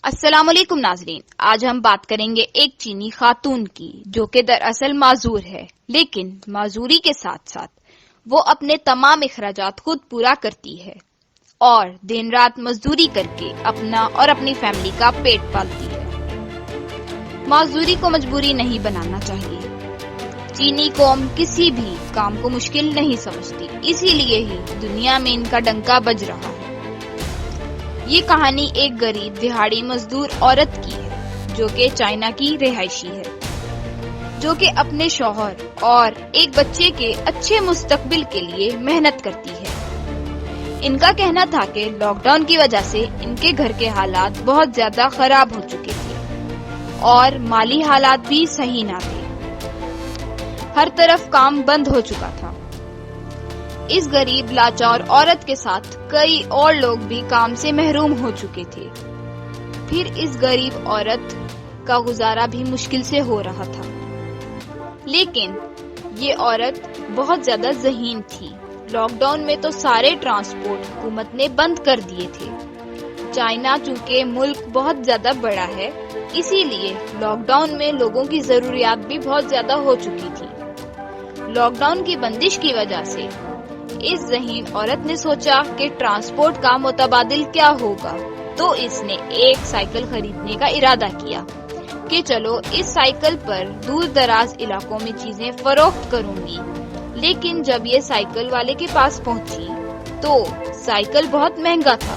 السلام علیکم ناظرین، آج ہم بات کریں گے ایک چینی خاتون کی جو کہ دراصل معذور ہے، لیکن معذوری کے ساتھ ساتھ وہ اپنے تمام اخراجات خود پورا کرتی ہے اور دن رات مزدوری کر کے اپنا اور اپنی فیملی کا پیٹ پالتی ہے۔ معذوری کو مجبوری نہیں بنانا چاہیے۔ چینی قوم کسی بھی کام کو مشکل نہیں سمجھتی، اسی لیے ہی دنیا میں ان کا ڈنکا بج رہا ہے۔ یہ کہانی ایک غریب دہاڑی مزدور عورت کی ہے جو کہ چائنا کی رہائشی ہے، جو کہ اپنے شوہر اور ایک بچے کے اچھے مستقبل کے لیے محنت کرتی ہے۔ ان کا کہنا تھا کہ لاک ڈاؤن کی وجہ سے ان کے گھر کے حالات بہت زیادہ خراب ہو چکے تھے اور مالی حالات بھی صحیح نہ تھے۔ ہر طرف کام بند ہو چکا تھا۔ اس غریب لاچار عورت کے ساتھ کئی اور لوگ بھی کام سے محروم ہو چکے تھے۔ پھر اس غریب عورت کا گزارا بھی مشکل سے ہو رہا تھا، لیکن یہ عورت بہت زیادہ ذہین تھی۔ لاک ڈاؤن میں تو سارے ٹرانسپورٹ حکومت نے بند کر دیے تھے۔ چائنا چونکہ ملک بہت زیادہ بڑا ہے، اسی لیے لاک ڈاؤن میں لوگوں کی ضروریات بھی بہت زیادہ ہو چکی تھی۔ لاک ڈاؤن کی بندش کی وجہ سے اس ذہین عورت نے سوچا کہ ٹرانسپورٹ کا متبادل کیا ہوگا، تو اس نے ایک سائیکل خریدنے کا ارادہ کیا کہ چلو اس سائیکل پر دور دراز علاقوں میں چیزیں فروخت کروں گی۔ لیکن جب یہ سائیکل والے کے پاس پہنچی تو سائیکل بہت مہنگا تھا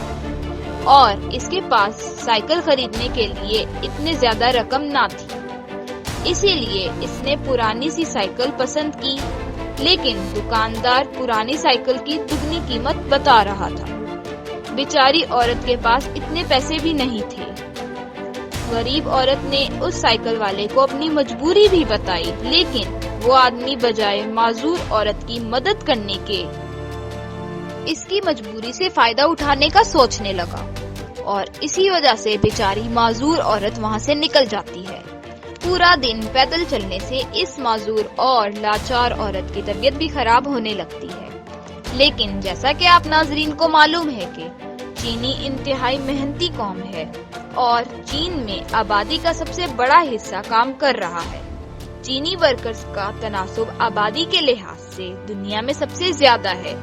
اور اس کے پاس سائیکل خریدنے کے لیے اتنے زیادہ رقم نہ تھی، اسی لیے اس نے پرانی سی سائیکل پسند کی، لیکن دکاندار پرانی سائیکل کی دگنی قیمت بتا رہا تھا۔ بیچاری عورت کے پاس اتنے پیسے بھی نہیں تھے۔ غریب عورت نے اس سائیکل والے کو اپنی مجبوری بھی بتائی، لیکن وہ آدمی بجائے معذور عورت کی مدد کرنے کے اس کی مجبوری سے فائدہ اٹھانے کا سوچنے لگا، اور اسی وجہ سے بیچاری معذور عورت وہاں سے نکل جاتی ہے۔ پورا دن پیدل چلنے سے اس معذور اور لاچار عورت کی طبیعت بھی خراب ہونے لگتی ہے۔ لیکن جیسا کہ آپ ناظرین کو معلوم ہے کہ چینی انتہائی محنتی قوم ہے اور چین میں آبادی کا سب سے بڑا حصہ کام کر رہا ہے۔ چینی ورکرز کا تناسب آبادی کے لحاظ سے دنیا میں سب سے زیادہ ہے۔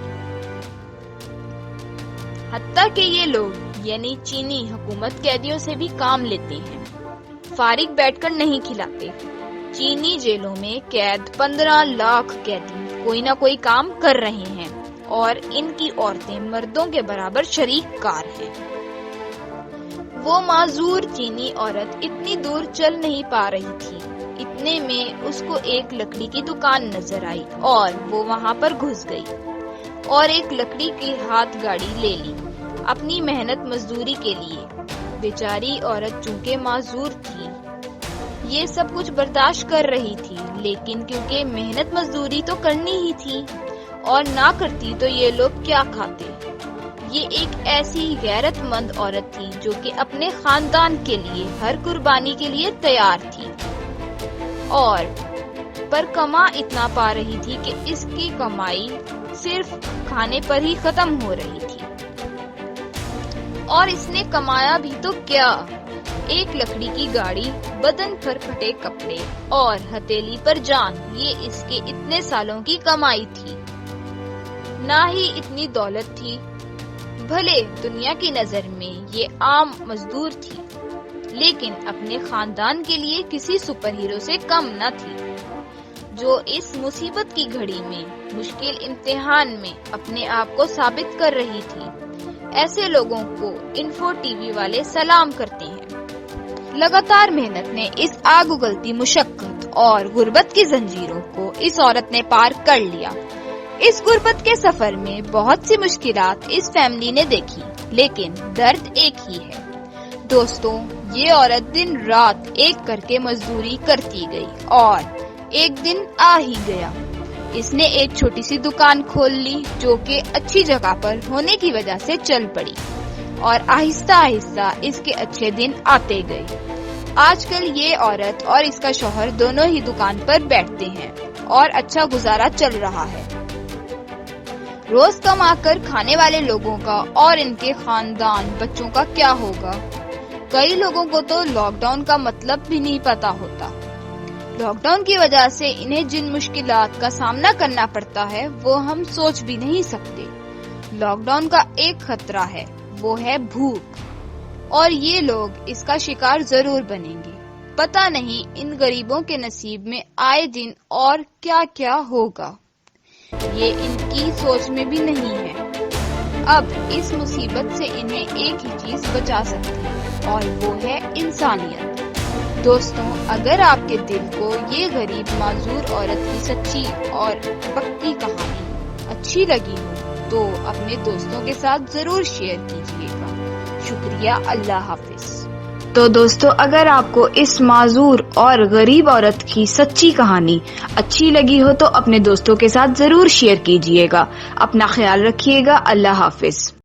حتیٰ کہ یہ لوگ یعنی چینی حکومت قیدیوں سے بھی کام لیتے ہیں، فارغ بیٹھ کر نہیں کھلاتے۔ چینی جیلوں میں قید 15 لاکھ قیدی کوئی نہ کوئی کام کر رہے ہیں اور ان کی عورتیں مردوں کے برابر شریک کار ہیں۔ وہ معذور چینی عورت اتنی دور چل نہیں پا رہی تھی، اتنے میں اس کو ایک لکڑی کی دکان نظر آئی اور وہ وہاں پر گھس گئی اور ایک لکڑی کی ہاتھ گاڑی لے لی اپنی محنت مزدوری کے لیے۔ بیچاری عورت چونکہ معذور تھی، یہ سب کچھ برداشت کر رہی تھی، لیکن کیونکہ محنت مزدوری تو کرنی ہی تھی اور نہ کرتی تو یہ لوگ کیا کھاتے۔ یہ ایک ایسی غیرت مند عورت تھی جو کہ اپنے خاندان کے لیے ہر قربانی کے لیے تیار تھی، اور پر کما اتنا پا رہی تھی کہ اس کی کمائی صرف کھانے پر ہی ختم ہو رہی تھی۔ اور اس نے کمایا بھی تو کیا، ایک لکڑی کی گاڑی، بدن پر پھٹے کپڑے اور ہتھیلی پر جان، یہ اس کے اتنے سالوں کی کمائی تھی۔ نہ ہی اتنی دولت تھی، بھلے دنیا کی نظر میں یہ عام مزدور تھی، لیکن اپنے خاندان کے لیے کسی سپر ہیرو سے کم نہ تھی، جو اس مصیبت کی گھڑی میں مشکل امتحان میں اپنے آپ کو ثابت کر رہی تھی۔ ایسے لوگوں کو انفو ٹی وی والے سلام کرتے ہیں۔ لگاتار محنت نے اس آگ اگلتی مشقت اور غربت کی زنجیروں کو اس عورت نے پار کر لیا۔ اس غربت کے سفر میں بہت سی مشکلات اس فیملی نے دیکھی، لیکن درد ایک ہی ہے۔ دوستوں، یہ عورت دن رات ایک کر کے مزدوری کرتی گئی اور ایک دن آ ہی گیا۔ اس نے ایک چھوٹی سی دکان کھول لی جو کہ اچھی جگہ پر ہونے کی وجہ سے چل پڑی، اور آہستہ آہستہ اس کے اچھے دن آتے گئے۔ آج کل یہ عورت اور اس کا شوہر دونوں ہی دکان پر بیٹھتے ہیں اور اچھا گزارا چل رہا ہے۔ روز کما کر کھانے والے لوگوں کا اور ان کے خاندان بچوں کا کیا ہوگا؟ کئی لوگوں کو تو لاک ڈاؤن کا مطلب بھی نہیں پتا ہوتا۔ لاک ڈاؤن کی وجہ سے انہیں جن مشکلات کا سامنا کرنا پڑتا ہے وہ ہم سوچ بھی نہیں سکتے۔ لاک ڈاؤن کا ایک خطرہ ہے، وہ ہے بھوک، اور یہ لوگ اس کا شکار ضرور بنیں گے۔ پتہ نہیں ان غریبوں کے نصیب میں آئے دن اور کیا کیا ہوگا، یہ ان کی سوچ میں بھی نہیں ہے۔ اب اس مصیبت سے انہیں ایک ہی چیز بچا سکتی ہے اور وہ ہے انسانیت۔ دوستوں، اگر آپ کے دل کو یہ غریب معذور عورت کی سچی اور پکی کہانی اچھی لگی ہو تو اپنے دوستوں کے ساتھ ضرور شیئر کیجیے گا۔ شکریہ، اللہ حافظ۔ تو دوستو، اگر آپ کو اس معذور اور غریب عورت کی سچی کہانی اچھی لگی ہو تو اپنے دوستوں کے ساتھ ضرور شیئر کیجیے گا۔ اپنا خیال رکھیے گا، اللہ حافظ۔